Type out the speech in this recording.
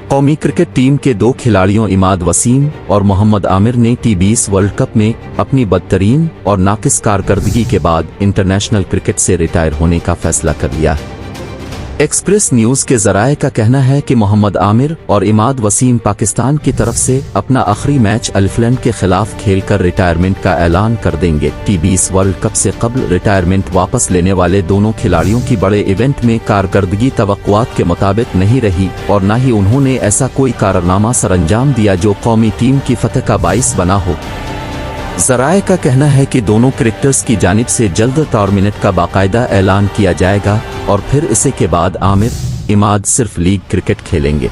कौमी cricket team के 2 खिलाड़ियों इमाद वसीम और मोहम्मद आमिर ने T20 वर्ल्ड कप में अपनी बदतरीन और नाकिस कारकर्दगी के बाद इंटरनेशनल क्रिकेट से रिटायर होने का फैसला कर लिया है। एक्सप्रेस न्यूज के जराये का कहना है कि मोहम्मद आमिर और इमाद वसीम पाकिस्तान की तरफ से अपना आखिरी मैच अल्फलैंड के खिलाफ खेलकर रिटायरमेंट का ऐलान कर देंगे। T20 वर्ल्ड कप से कबल रिटायरमेंट वापस लेने वाले दोनों खिलाड़ियों की बड़े इवेंट में कारकर्दगी तवक्कुआत के मुताबिक नहीं रही और न ही उन्होंने ऐसा कोई कारनामा सरअंजाम दिया जो कौमी टीम की फतह का बाइस बना हो। जराये का कहना है कि दोनों क्रिकेटर्स की जानिब से जल्द रिटायरमेंट का बाकायदा ऐलान किया जाएगा और फिर इसे के बाद आमिर इमाद सिर्फ लीग क्रिकेट खेलेंगे।